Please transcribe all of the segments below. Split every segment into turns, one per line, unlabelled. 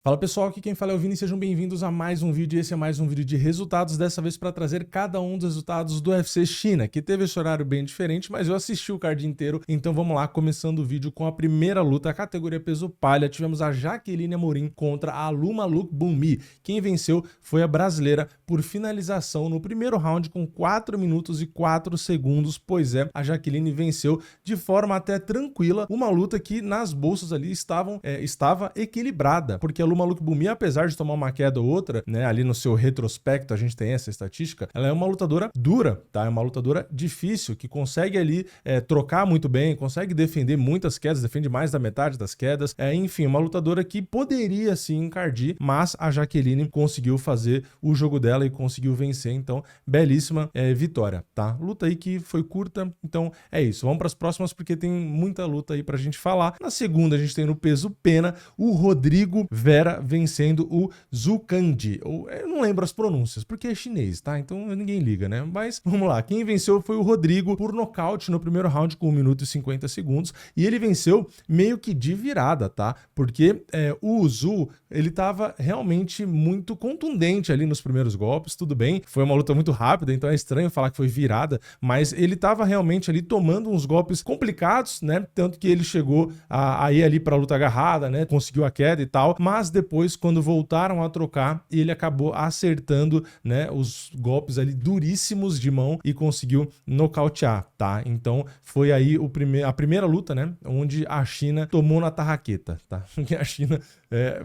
Fala pessoal, aqui quem fala é o Vini, sejam bem-vindos a mais um vídeo. Esse é mais um vídeo de resultados, dessa vez para trazer cada um dos resultados do UFC China, que teve esse horário bem diferente, mas eu assisti o card inteiro, então vamos lá, começando o vídeo com a primeira luta, a categoria peso palha. Tivemos a Jaqueline Amorim contra a Alumaluk Bounmi. Quem venceu foi a brasileira por finalização no primeiro round com 4 minutos e 4 segundos, pois é, a Jaqueline venceu de forma até tranquila, uma luta que nas bolsas ali estava equilibrada, porque a Alumaluk Bounmi, apesar de tomar uma queda ou outra, né, ali no seu retrospecto, a gente tem essa estatística, ela é uma lutadora dura, tá? É uma lutadora difícil, que consegue ali trocar muito bem, consegue defender muitas quedas, defende mais da metade das quedas, enfim, uma lutadora que poderia sim encardir, mas a Jaqueline conseguiu fazer o jogo dela e conseguiu vencer, então, belíssima vitória, tá? Luta aí que foi curta, então é isso. Vamos para as próximas porque tem muita luta aí pra gente falar. Na segunda, a gente tem no peso pena o Rodrigo Vera vencendo o Zhu Kandi. Eu não lembro as pronúncias, porque é chinês, tá? Então ninguém liga, né? Mas vamos lá. Quem venceu foi o Rodrigo por nocaute no primeiro round com 1 minuto e 50 segundos. E ele venceu meio que de virada, tá? Porque o Zhu, ele tava realmente muito contundente ali nos primeiros golpes. Tudo bem, foi uma luta muito rápida, então é estranho falar que foi virada, mas ele tava realmente ali tomando uns golpes complicados, né? Tanto que ele chegou a ir ali pra luta agarrada, né? Conseguiu a queda e tal, mas depois, quando voltaram a trocar, ele acabou acertando, né, os golpes ali duríssimos de mão e conseguiu nocautear, tá? Então foi aí a primeira luta, né, onde a China tomou na tarraqueta, tá? Porque a China,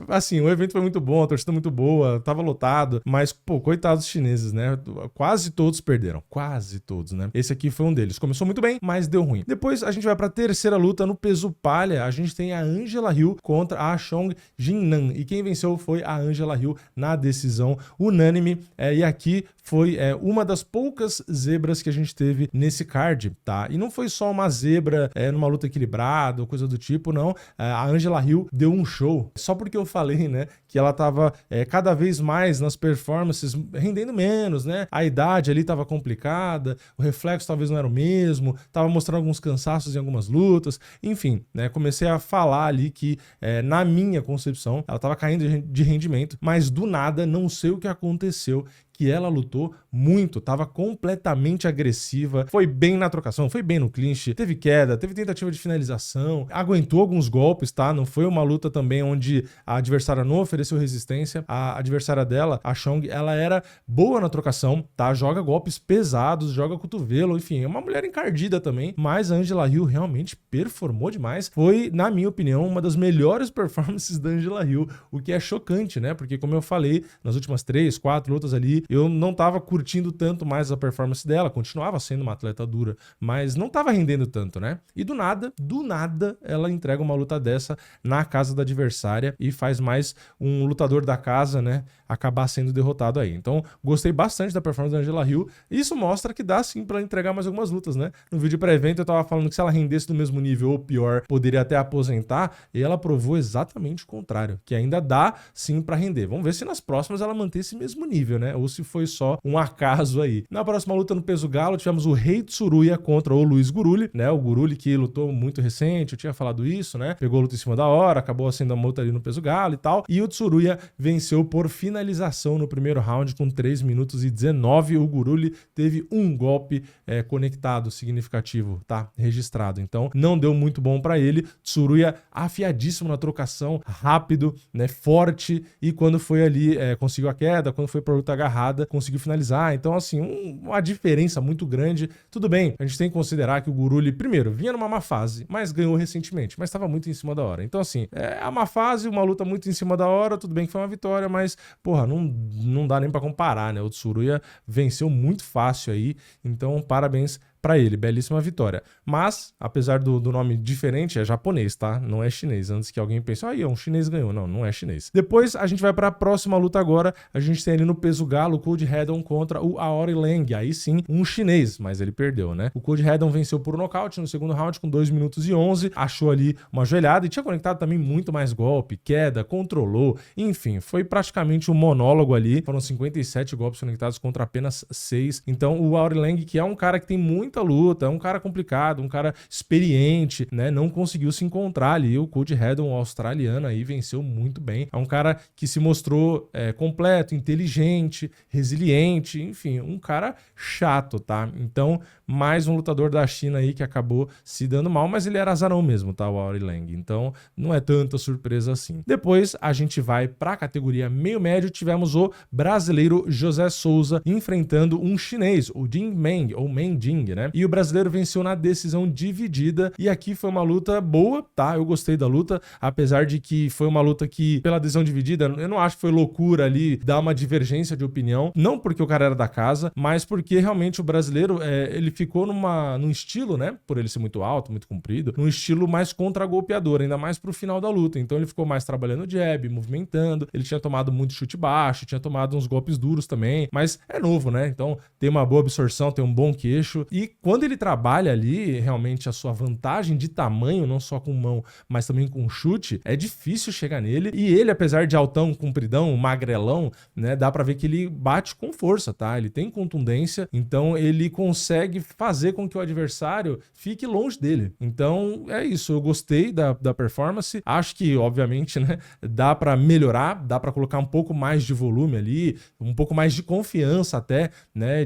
assim, o evento foi muito bom, a torcida muito boa, tava lotado, mas, pô, coitados dos chineses, né? Quase todos perderam, quase todos, né? Esse aqui foi um deles. Começou muito bem, mas deu ruim. Depois a gente vai pra terceira luta no peso palha, a gente tem a Angela Hill contra a Chong Jinnan. E quem venceu foi a Angela Hill na decisão unânime. E aqui foi uma das poucas zebras que a gente teve nesse card, tá? E não foi só uma zebra numa luta equilibrada ou coisa do tipo, não. A Angela Hill deu um show. Só porque eu falei, né, que ela tava cada vez mais nas performances rendendo menos, né? A idade ali tava complicada, o reflexo talvez não era o mesmo, tava mostrando alguns cansaços em algumas lutas. Enfim, né? Comecei a falar ali que, na minha concepção, ela tava caindo de rendimento, mas do nada, não sei o que aconteceu, que ela lutou muito, tava completamente agressiva, foi bem na trocação, foi bem no clinch, teve queda, teve tentativa de finalização, aguentou alguns golpes, tá? Não foi uma luta também onde a adversária não ofereceu resistência. A adversária dela, a Chong, ela era boa na trocação, tá? Joga golpes pesados, joga cotovelo, enfim, é uma mulher encardida também, mas a Angela Hill realmente performou demais. Foi, na minha opinião, uma das melhores performances da Angela Hill, o que é chocante, né? Porque, como eu falei, nas últimas 3, 4 lutas ali, eu não tava curtindo tanto mais a performance dela, continuava sendo uma atleta dura, mas não tava rendendo tanto, né? E do nada, ela entrega uma luta dessa na casa da adversária e faz mais um lutador da casa, né, acabar sendo derrotado aí. Então, gostei bastante da performance da Angela Hill. Isso mostra que dá sim pra entregar mais algumas lutas, né? No vídeo pré-evento eu tava falando que se ela rendesse do mesmo nível ou pior, poderia até aposentar, e ela provou exatamente o contrário, que ainda dá sim pra render. Vamos ver se nas próximas ela mantém esse mesmo nível, né? Ou se foi só um acaso aí. Na próxima luta no peso galo, tivemos o Rei Tsuruya contra o Luiz Guruli, né? O Guruli que lutou muito recente, eu tinha falado isso, né? Pegou a luta em cima da hora, acabou sendo a luta ali no peso galo e tal. E o Tsuruya venceu por finalização no primeiro round com 3 minutos e 19. O Guruli teve um golpe conectado significativo, tá? Registrado. Então, não deu muito bom pra ele. Tsuruya afiadíssimo na trocação, rápido, né? Forte, e quando foi ali, conseguiu a queda, quando foi pra luta agarrada, conseguiu finalizar. Então, assim, uma diferença muito grande. Tudo bem, a gente tem que considerar que o Guruli, primeiro, vinha numa má fase, mas ganhou recentemente, mas estava muito em cima da hora. Então, assim, a má fase, uma luta muito em cima da hora, tudo bem que foi uma vitória, mas, porra, não dá nem pra comparar, né? O Tsuruya venceu muito fácil aí, então, parabéns pra ele, belíssima vitória. Mas, apesar do nome diferente, é japonês, tá? Não é chinês. Antes que alguém pense, aí, um chinês ganhou. Não, não é chinês. Depois, a gente vai pra próxima luta agora. A gente tem ali no peso galo o Cody Haddon contra o Aori Lang. Aí sim, um chinês, mas ele perdeu, né? O Cody Haddon venceu por nocaute no segundo round com 2 minutos e 11. Achou ali uma joelhada e tinha conectado também muito mais golpe, queda, controlou. Enfim, foi praticamente um monólogo ali. Foram 57 golpes conectados contra apenas 6. Então, o Aori Lang, que é um cara que tem muita muita luta, é um cara complicado, um cara experiente, né? Não conseguiu se encontrar ali. O Cody Haddon, o australiano, aí venceu muito bem. É um cara que se mostrou completo, inteligente, resiliente, enfim, um cara chato, tá? Então, mais um lutador da China aí que acabou se dando mal, mas ele era azarão mesmo, tá? O Aurilang. Então, não é tanta surpresa assim. Depois, a gente vai para a categoria meio médio, tivemos o brasileiro José Souza enfrentando um chinês, o Jing Meng, ou Meng Jing, né? E o brasileiro venceu na decisão dividida, e aqui foi uma luta boa, tá? Eu gostei da luta, apesar de que foi uma luta que, pela decisão dividida, eu não acho que foi loucura ali dar uma divergência de opinião, não porque o cara era da casa, mas porque realmente o brasileiro, ele ficou num estilo, né? Por ele ser muito alto, muito comprido, num estilo mais contra-golpeador, ainda mais pro final da luta. Então ele ficou mais trabalhando jab, movimentando, ele tinha tomado muito chute baixo, tinha tomado uns golpes duros também, mas é novo, né? Então tem uma boa absorção, tem um bom queixo, e quando ele trabalha ali, realmente a sua vantagem de tamanho, não só com mão, mas também com chute, é difícil chegar nele, e ele, apesar de altão, compridão, magrelão, né, dá pra ver que ele bate com força, tá? Ele tem contundência, então ele consegue fazer com que o adversário fique longe dele. Então é isso, eu gostei da performance, acho que, obviamente, né, dá pra melhorar, dá pra colocar um pouco mais de volume ali, um pouco mais de confiança até, né,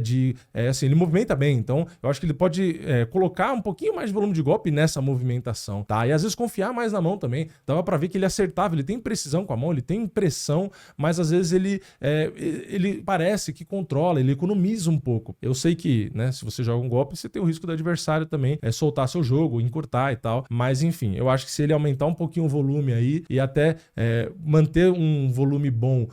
assim, ele movimenta bem, então eu acho que ele pode colocar um pouquinho mais de volume de golpe nessa movimentação, tá? E às vezes confiar mais na mão também, dava pra ver que ele acertava, ele tem precisão com a mão, ele tem pressão, mas às vezes ele parece que controla, ele economiza um pouco. Eu sei que, né, se você joga um golpe, você tem o risco do adversário também soltar seu jogo, encurtar e tal, mas enfim, eu acho que se ele aumentar um pouquinho o volume aí e até manter um volume bom,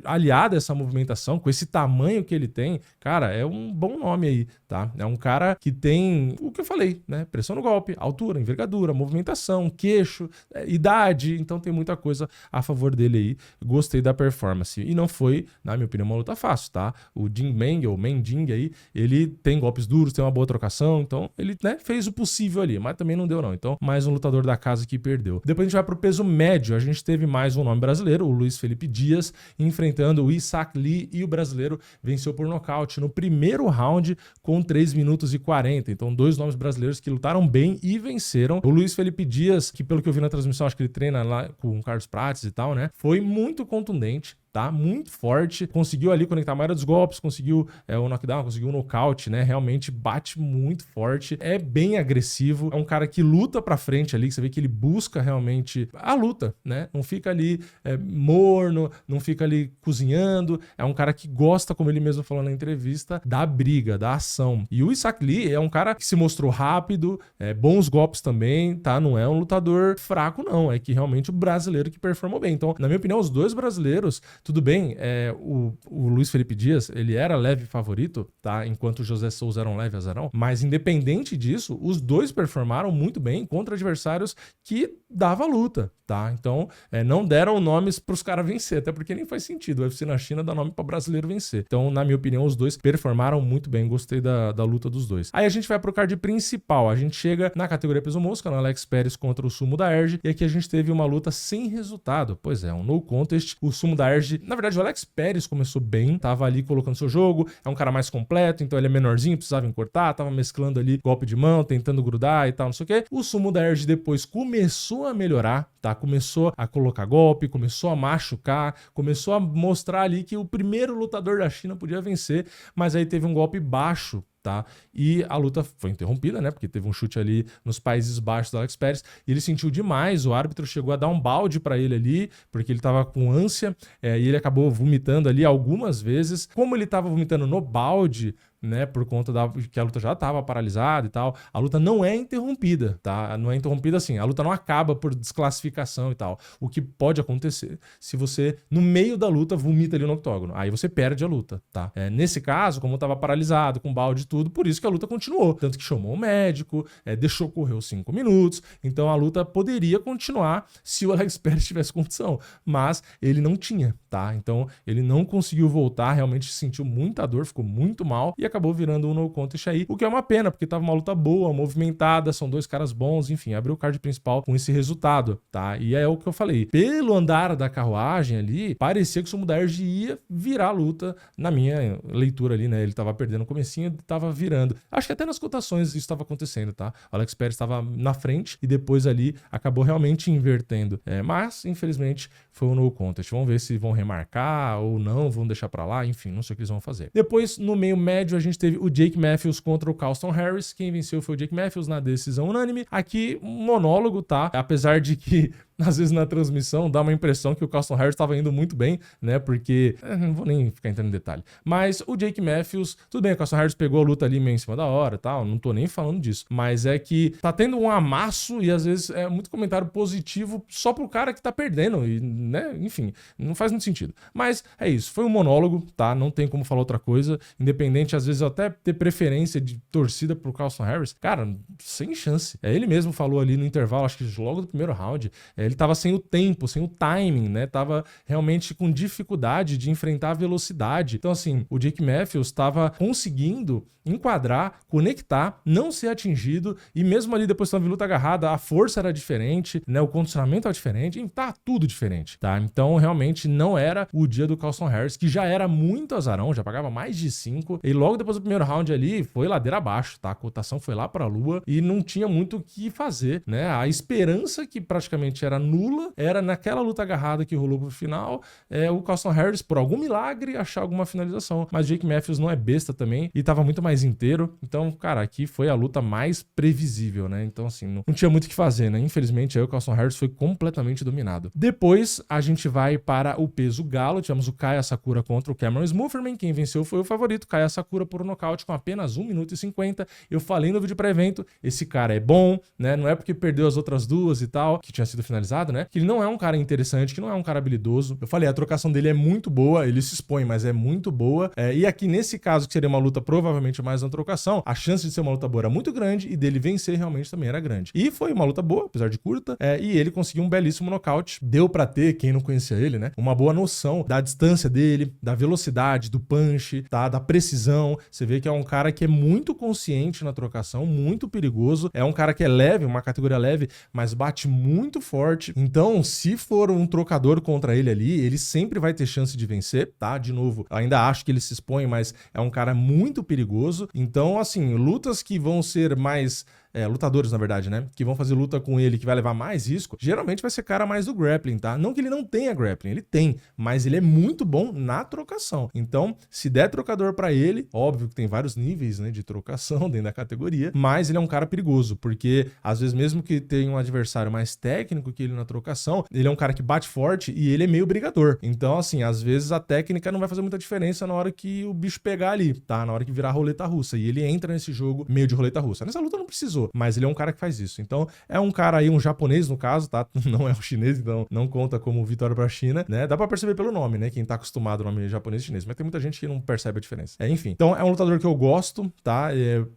aliado a essa movimentação, com esse tamanho que ele tem, cara, é um bom nome aí, tá? É um cara que tem o que eu falei, né? Pressão no golpe, altura, envergadura, movimentação, queixo, idade, então tem muita coisa a favor dele aí. Gostei da performance. E não foi, na minha opinião, uma luta fácil, tá? O Jing Meng, ou Meng Jing aí, ele tem golpes duros, tem uma boa trocação, então ele, né, fez o possível ali, mas também não deu não. Então, mais um lutador da casa que perdeu. Depois a gente vai pro peso médio, a gente teve mais um nome brasileiro, o Luiz Felipe Dias, enfrentando o Isaac Lee, e o brasileiro venceu por nocaute no primeiro round com 3 minutos e 40. Então, dois nomes brasileiros que lutaram bem e venceram. O Luiz Felipe Dias, que pelo que eu vi na transmissão, acho que ele treina lá com o Carlos Prates e tal, né? Foi muito contundente, tá? Muito forte, conseguiu ali conectar a maioria dos golpes, conseguiu o knockdown, conseguiu o nocaute, né? Realmente bate muito forte, é bem agressivo, é um cara que luta pra frente ali, que você vê que ele busca realmente a luta, né? Não fica ali morno, não fica ali cozinhando, é um cara que gosta, como ele mesmo falou na entrevista, da briga, da ação. E o Isaac Lee é um cara que se mostrou rápido, bons golpes também, tá? Não é um lutador fraco não, é que realmente o brasileiro que performou bem. Então, na minha opinião, os dois brasileiros, tudo bem, o Luiz Felipe Dias, ele era leve favorito, tá? Enquanto o José Souza era um leve azarão, mas independente disso, os dois performaram muito bem contra adversários que dava luta, tá? Então, não deram nomes pros caras vencer, até porque nem faz sentido. O UFC na China dá nome pra brasileiro vencer. Então, na minha opinião, os dois performaram muito bem, gostei da luta dos dois. Aí a gente vai pro card principal, a gente chega na categoria peso mosca, no Alex Perez contra o Sumo Daerge, e aqui a gente teve uma luta sem resultado. Pois é, um no contest, o Sumo Daerge, na verdade o Alex Perez começou bem, tava ali colocando seu jogo, é um cara mais completo, então ele é menorzinho, precisava encurtar, tava mesclando ali golpe de mão, tentando grudar e tal, não sei o quê. O Sumo Daerge depois começou a melhorar, tá? Começou a colocar golpe, começou a machucar, começou a mostrar ali que o primeiro lutador da China podia vencer, mas aí teve um golpe baixo, tá? E a luta foi interrompida, né? Porque teve um chute ali nos Países Baixos do Alex Perez e ele sentiu demais, o árbitro chegou a dar um balde pra ele ali, porque ele tava com ânsia, e ele acabou vomitando ali algumas vezes. Como ele tava vomitando no balde, né, por conta que a luta já estava paralisada e tal, a luta não é interrompida, tá? Não é interrompida assim, a luta não acaba por desclassificação e tal. O que pode acontecer se você, no meio da luta, vomita ali no octógono. Aí você perde a luta, tá? Nesse caso, como estava paralisado, com balde e tudo, por isso que a luta continuou. Tanto que chamou o médico, deixou correr os 5 minutos, então a luta poderia continuar se o Alex Perez tivesse condição, mas ele não tinha, tá? Então ele não conseguiu voltar, realmente sentiu muita dor, ficou muito mal e acabou virando um no contest aí, o que é uma pena, porque tava uma luta boa, movimentada, são dois caras bons, enfim, abriu o card principal com esse resultado, tá? E é o que eu falei, pelo andar da carruagem ali, parecia que o Sumo da Erge ia virar a luta, na minha leitura ali, né? Ele tava perdendo no comecinho, tava virando. Acho que até nas cotações isso estava acontecendo, tá? O Alex Perez estava na frente e depois ali acabou realmente invertendo. Mas, infelizmente, foi um no contest. Vamos ver se vão remarcar ou não, vão deixar pra lá, enfim, não sei o que eles vão fazer. Depois, no meio médio, a gente teve o Jake Matthews contra o Carlston Harris. Quem venceu foi o Jake Matthews na decisão unânime. Aqui, um monólogo, tá? Apesar de que às vezes na transmissão dá uma impressão que o Carlston Harris estava indo muito bem, né? Porque, não vou nem ficar entrando em detalhe. Mas o Jake Matthews, tudo bem, o Carlston Harris pegou a luta ali meio em cima da hora, tal, não tô nem falando disso. Mas é que tá tendo um amasso e às vezes é muito comentário positivo só pro cara que tá perdendo e, né? Enfim, não faz muito sentido. Mas é isso, foi um monólogo, tá? Não tem como falar outra coisa. Independente, às vezes, eu até ter preferência de torcida pro Carlston Harris, cara, sem chance. Ele mesmo falou ali no intervalo, acho que logo do primeiro round, ele tava sem o tempo, sem o timing, né? Tava realmente com dificuldade de enfrentar a velocidade. Então, assim, o Jake Matthews tava conseguindo enquadrar, conectar, não ser atingido, e mesmo ali depois de luta agarrada, a força era diferente, né? O condicionamento era diferente, tá tudo diferente, tá? Então, realmente, não era o dia do Carlston Harris, que já era muito azarão, já pagava mais de 5, e logo depois do primeiro round ali, foi ladeira abaixo, tá? A cotação foi lá pra lua, e não tinha muito o que fazer, né? A esperança que praticamente era nula, era naquela luta agarrada que rolou pro final, o Carlston Harris, por algum milagre, achar alguma finalização, mas Jake Matthews não é besta também, e tava muito mais inteiro, então, cara, aqui foi a luta mais previsível, né? Então, assim, não tinha muito o que fazer, né? Infelizmente, aí o Carlston Harris foi completamente dominado. Depois, a gente vai para o peso galo, tivemos o Kaya Sakura contra o Cameron Smooferman, quem venceu foi o favorito, Kaya Sakura por nocaute com apenas 1 minuto e 50, eu falei no vídeo pré-evento, esse cara é bom, né? Não é porque perdeu as outras duas e tal, que tinha sido finalizado, né? Que ele não é um cara interessante, que não é um cara habilidoso. Eu falei, a trocação dele é muito boa, ele se expõe, mas é muito boa. E aqui, nesse caso, que seria uma luta provavelmente mais na trocação, a chance de ser uma luta boa era muito grande e dele vencer realmente também era grande. E foi uma luta boa, apesar de curta, e ele conseguiu um belíssimo nocaute. Deu pra ter, quem não conhecia ele, né? Uma boa noção da distância dele, da velocidade, do punch, tá? Da precisão. Você vê que é um cara que é muito consciente na trocação, muito perigoso. É um cara que é leve, uma categoria leve, mas bate muito forte. Então, se for um trocador contra ele ali, ele sempre vai ter chance de vencer, tá? De novo, ainda acho que ele se expõe, mas é um cara muito perigoso. Então, assim, lutas que vão ser mais... lutadores, na verdade, né? Que vão fazer luta com ele, que vai levar mais risco, geralmente vai ser cara mais do grappling, tá? Não que ele não tenha grappling, ele tem, mas ele é muito bom na trocação. Então, se der trocador pra ele, óbvio que tem vários níveis, né, de trocação dentro da categoria, mas ele é um cara perigoso, porque às vezes mesmo que tenha um adversário mais técnico que ele na trocação, ele é um cara que bate forte e ele é meio brigador. Então, assim, às vezes a técnica não vai fazer muita diferença na hora que o bicho pegar ali, tá? Na hora que virar roleta russa. E ele entra nesse jogo meio de roleta russa. Nessa luta não precisou, mas ele é um cara que faz isso. Então, é um cara aí, um japonês no caso, tá? Não é um chinês, então não conta como vitória pra China, né? Dá pra perceber pelo nome, né? Quem tá acostumado ao nome japonês e chinês, mas tem muita gente que não percebe a diferença. Enfim, então é um lutador que eu gosto, tá?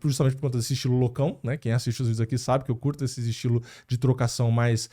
Justamente por conta desse estilo loucão, né? Quem assiste os vídeos aqui sabe que eu curto esse estilo de trocação mais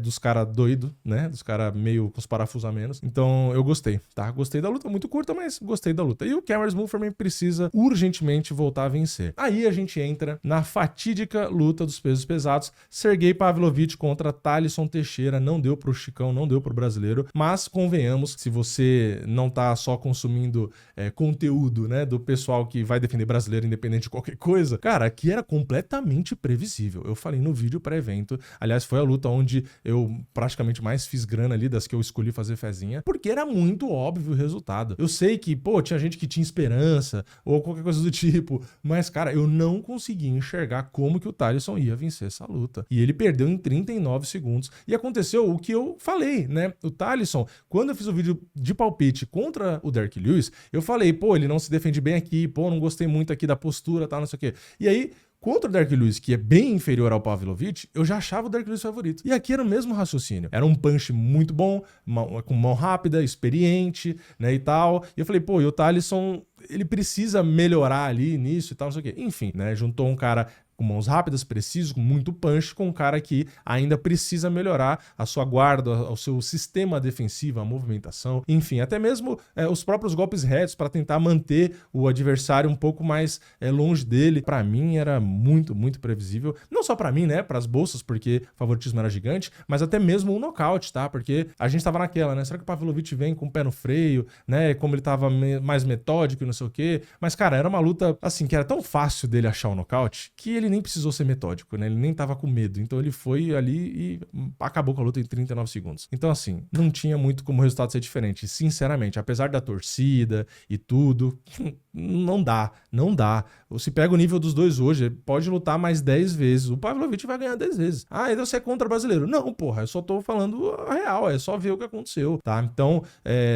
dos caras doidos, né? Dos caras meio com os parafusos a menos. Então, eu gostei, tá? Gostei da luta, muito curta, mas gostei da luta. E o Cameron Smooferman precisa urgentemente voltar a vencer. Aí a gente entra na fatídica luta dos pesos pesados, Sergey Pavlovich contra Thalisson Teixeira. Não deu pro Chicão, não deu pro brasileiro, mas convenhamos, se você não tá só consumindo conteúdo, né, do pessoal que vai defender brasileiro independente de qualquer coisa, cara, aqui era completamente previsível. Eu falei no vídeo pré-evento, aliás, foi a luta onde eu praticamente mais fiz grana ali, das que eu escolhi fazer fezinha, porque era muito óbvio o resultado. Eu sei que, pô, tinha gente que tinha esperança, ou qualquer coisa do tipo, mas, cara, eu não consegui enxergar como que o Thalisson ia vencer essa luta. E ele perdeu em 39 segundos. E aconteceu o que eu falei, né? O Thalisson, quando eu fiz o vídeo de palpite contra o Derrick Lewis, eu falei, pô, ele não se defende bem aqui, pô, não gostei muito aqui da postura, tal, não sei o quê. E aí, contra o Derrick Lewis, que é bem inferior ao Pavlovich, eu já achava o Derrick Lewis favorito. E aqui era o mesmo raciocínio. Era um punch muito bom, com mão rápida, experiente, né, e tal. E eu falei, pô, e o Thalisson, ele precisa melhorar ali nisso e tal, não sei o quê. Enfim, né, juntou um cara com mãos rápidas, preciso, com muito punch, com um cara que ainda precisa melhorar a sua guarda, o seu sistema defensivo, a movimentação, enfim, até mesmo os próprios golpes retos para tentar manter o adversário um pouco mais longe dele. Para mim era muito, muito previsível. Não só para mim, né, para as bolsas, porque o favoritismo era gigante, mas até mesmo o nocaute, tá? Porque a gente tava naquela, né? Será que o Pavlovich vem com o pé no freio, né? Como ele tava mais metódico e não sei o quê. Mas, cara, era uma luta, assim, que era tão fácil dele achar o nocaute que ele nem precisou ser metódico, né? Ele nem tava com medo. Então ele foi ali e acabou com a luta em 39 segundos. Então, assim, não tinha muito como o resultado ser diferente. Sinceramente, apesar da torcida e tudo, não dá. Se pega o nível dos dois hoje, pode lutar mais 10 vezes. O Pavlovich vai ganhar 10 vezes. Ah, então você é contra brasileiro. Não, porra, eu só tô falando a real, é só ver o que aconteceu, tá? Então,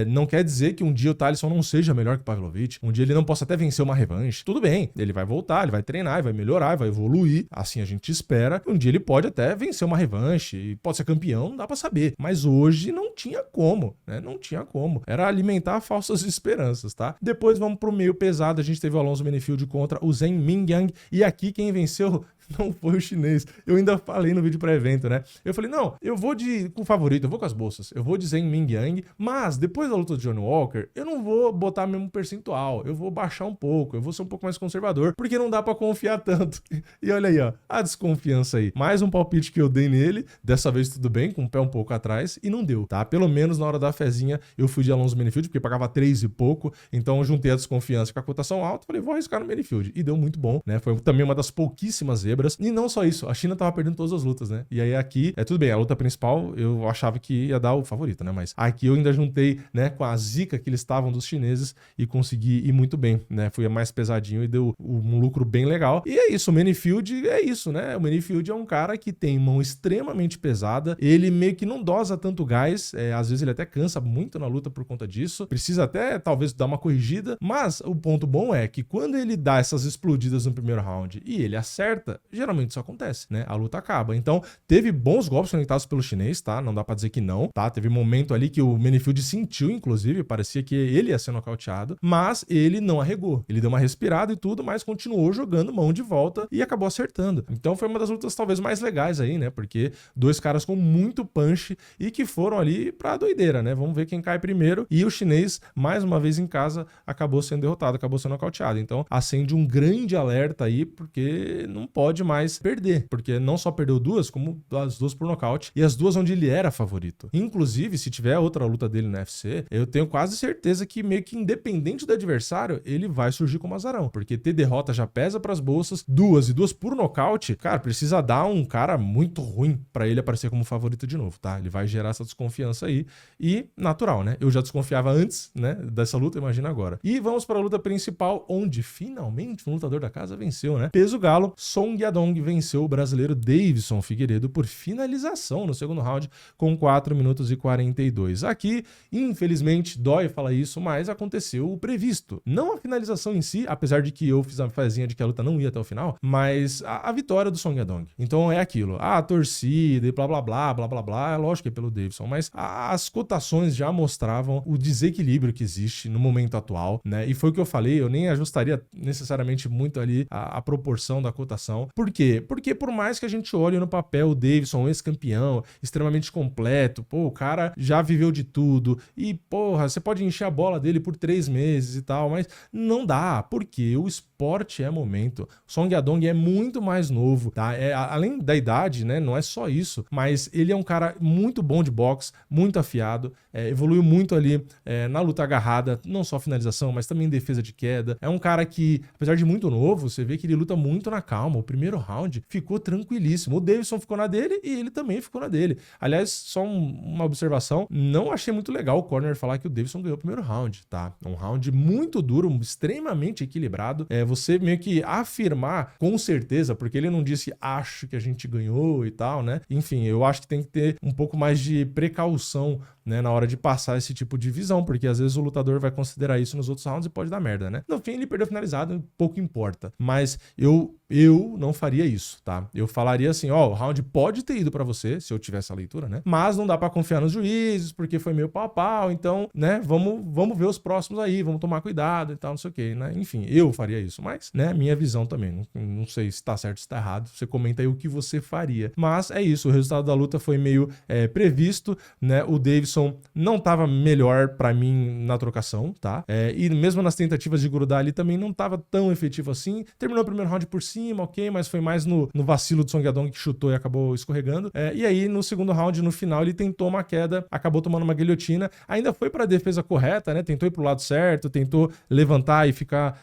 não quer dizer que um dia o Thaleson não seja melhor que o Pavlovich, um dia ele não possa até vencer uma revanche. Tudo bem, ele vai voltar, ele vai treinar, vai melhorar, vai evoluir, assim a gente espera. Um dia ele pode até vencer uma revanche, e pode ser campeão, não dá pra saber. Mas hoje não tinha como, né? Não tinha como. Era alimentar falsas esperanças, tá? Depois vamos pro meio pesado, a gente teve o Alonso Menifield contra o Zhang Mingyang, e aqui quem venceu não foi o chinês. Eu ainda falei no vídeo pré-evento, né? Eu falei, não, eu vou com o favorito, eu vou com as bolsas. Eu vou de Zhang Mingyang, mas depois da luta do Johnny Walker, eu não vou botar mesmo percentual. Eu vou baixar um pouco, eu vou ser um pouco mais conservador, porque não dá pra confiar tanto. E olha aí, ó, a desconfiança aí. Mais um palpite que eu dei nele, dessa vez tudo bem, com o pé um pouco atrás, e não deu, tá? Pelo menos na hora da fezinha, eu fui de Alonso Menifield, porque pagava 3 e pouco, então eu juntei a desconfiança com a cotação alta, falei, vou arriscar no Menifield. E deu muito bom, né? Foi também uma das pouquíssimas zebras. E não só isso, a China tava perdendo todas as lutas, né? E aí aqui, tudo bem, a luta principal eu achava que ia dar o favorito, né? Mas aqui eu ainda juntei, né, com a zica que eles estavam dos chineses e consegui ir muito bem, né? Fui mais pesadinho e deu um lucro bem legal. E é isso, o Menifield é isso, né? O Menifield é um cara que tem mão extremamente pesada, ele meio que não dosa tanto gás, às vezes ele até cansa muito na luta por conta disso, precisa até talvez dar uma corrigida, mas o ponto bom é que quando ele dá essas explodidas no primeiro round e ele acerta, geralmente isso acontece, né? A luta acaba. Então, teve bons golpes conectados pelo chinês, tá? Não dá pra dizer que não, tá? Teve um momento ali que o Menifield sentiu, inclusive, parecia que ele ia ser nocauteado, mas ele não arregou. Ele deu uma respirada e tudo, mas continuou jogando mão de volta e acabou acertando. Então, foi uma das lutas talvez mais legais aí, né? Porque dois caras com muito punch e que foram ali pra doideira, né? Vamos ver quem cai primeiro. E o chinês, mais uma vez em casa, acabou sendo derrotado, acabou sendo nocauteado. Então, acende um grande alerta aí, porque não pode mais perder, porque não só perdeu duas, como as duas por nocaute, e as duas onde ele era favorito. Inclusive, se tiver outra luta dele no UFC, eu tenho quase certeza que meio que independente do adversário, ele vai surgir como azarão, porque ter derrota já pesa pras bolsas, duas por nocaute, cara, precisa dar um cara muito ruim pra ele aparecer como favorito de novo, tá? Ele vai gerar essa desconfiança aí, e natural, né? Eu já desconfiava antes, né, dessa luta, imagina agora. E vamos pra luta principal, onde finalmente um lutador da casa venceu, né? Peso galo, Song Yadong venceu o brasileiro Davidson Figueiredo por finalização no segundo round com 4 minutos e 42. Aqui, infelizmente, dói falar isso, mas aconteceu o previsto. Não a finalização em si, apesar de que eu fiz a fezinha de que a luta não ia até o final, mas a vitória do Song Yadong. Então é aquilo, a torcida e blá blá blá, blá blá blá, é lógico que é pelo Davidson, mas as cotações já mostravam o desequilíbrio que existe no momento atual, né? E foi o que eu falei, eu nem ajustaria necessariamente muito ali a proporção da cotação. Por quê? Porque por mais que a gente olhe no papel o Davidson, ex-campeão, extremamente completo, pô, o cara já viveu de tudo e, porra, você pode encher a bola dele por 3 meses e tal, mas não dá, porque o esporte é momento. Song Yadong é muito mais novo, tá? Além da idade, né, não é só isso, mas ele é um cara muito bom de boxe, muito afiado, evoluiu muito ali na luta agarrada, não só finalização, mas também defesa de queda. É um cara que, apesar de muito novo, você vê que ele luta muito na calma. O primeiro round ficou tranquilíssimo. O Davidson ficou na dele e ele também ficou na dele. Aliás, só uma observação, não achei muito legal o corner falar que o Davidson ganhou o primeiro round, tá? Um round muito duro, extremamente equilibrado. Você meio que afirmar com certeza, porque ele não disse acho que a gente ganhou e tal, né? Enfim, eu acho que tem que ter um pouco mais de precaução né, na hora de passar esse tipo de visão, porque às vezes o lutador vai considerar isso nos outros rounds e pode dar merda, né? No fim, ele perdeu finalizado, pouco importa. Mas eu não faria isso, tá? Eu falaria assim, ó, o round pode ter ido pra você, se eu tivesse a leitura, né? Mas não dá pra confiar nos juízes, porque foi meio pau a pau, então, né, vamos ver os próximos aí, vamos tomar cuidado e tal, não sei o quê, né? Enfim, eu faria isso, mas, né, minha visão também, não sei se tá certo ou se tá errado, você comenta aí o que você faria. Mas é isso, o resultado da luta foi meio previsto, né? O Davidson não tava melhor pra mim na trocação, tá? E mesmo nas tentativas de grudar ali também não tava tão efetivo assim. Terminou o primeiro round por cima, ok, mas foi mais no vacilo do Song Yadong que chutou e acabou escorregando. E aí no segundo round, no final, ele tentou uma queda, acabou tomando uma guilhotina, ainda foi pra defesa correta, né? Tentou ir pro lado certo, tentou levantar e ficar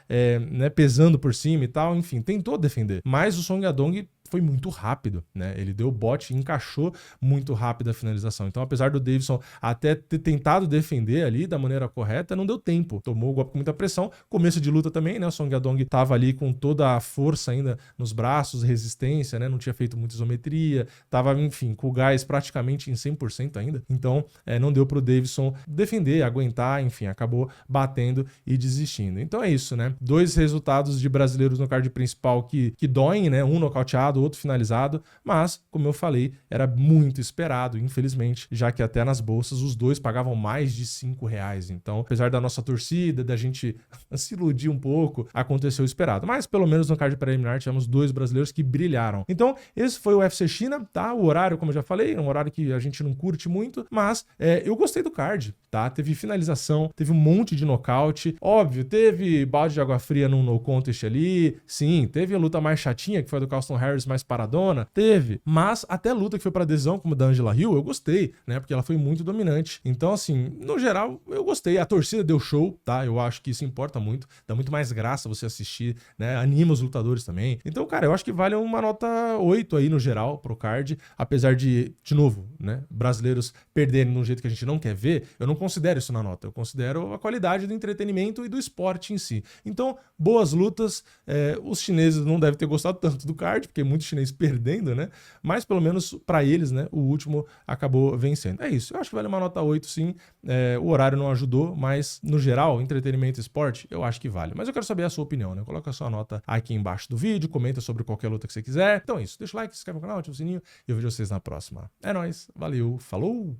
né, pesando por cima e tal, enfim, tentou defender. Mas o Song Yadong foi muito rápido, né? Ele deu bote e encaixou muito rápido a finalização. Então, apesar do Davidson até ter tentado defender ali da maneira correta, não deu tempo. Tomou o golpe com muita pressão. Começo de luta também, né? O Song Yadong tava ali com toda a força ainda nos braços, resistência, né? Não tinha feito muita isometria, tava, enfim, com o gás praticamente em 100% ainda. Então, não deu pro Davidson defender, aguentar, enfim, acabou batendo e desistindo. Então é isso, né? 2 resultados de brasileiros no card principal que doem, né? Um nocauteado, outro finalizado, mas, como eu falei, era muito esperado, infelizmente, já que até nas bolsas os dois pagavam mais de R$5. Então, apesar da nossa torcida, da gente se iludir um pouco, aconteceu o esperado. Mas, pelo menos no card preliminar, tivemos 2 brasileiros que brilharam. Então, esse foi o UFC China, tá? O horário, como eu já falei, é um horário que a gente não curte muito, mas eu gostei do card, tá? Teve finalização, teve um monte de nocaute, óbvio, teve balde de água fria no no contest ali, sim, teve a luta mais chatinha, que foi a do Carlston Harris mais paradona, teve, mas até a luta que foi pra adesão, como a da Angela Hill, eu gostei, né, porque ela foi muito dominante. Então, assim, no geral, eu gostei. A torcida deu show, tá? Eu acho que isso importa muito, dá muito mais graça você assistir, né, anima os lutadores também. Então, cara, eu acho que vale uma nota 8 aí no geral pro card, apesar de novo, né, brasileiros perderem de um jeito que a gente não quer ver, eu não considero isso na nota, eu considero a qualidade do entretenimento e do esporte em si. Então, boas lutas, os chineses não devem ter gostado tanto do card, porque muitos chineses perdendo, né? Mas pelo menos para eles, né? O último acabou vencendo. É isso, eu acho que vale uma nota 8 sim. O horário não ajudou, mas no geral, entretenimento e esporte, eu acho que vale. Mas eu quero saber a sua opinião, né? Coloca a sua nota aqui embaixo do vídeo, comenta sobre qualquer luta que você quiser. Então é isso, deixa o like, se inscreve no canal, ativa o sininho e eu vejo vocês na próxima. É nóis, valeu, falou!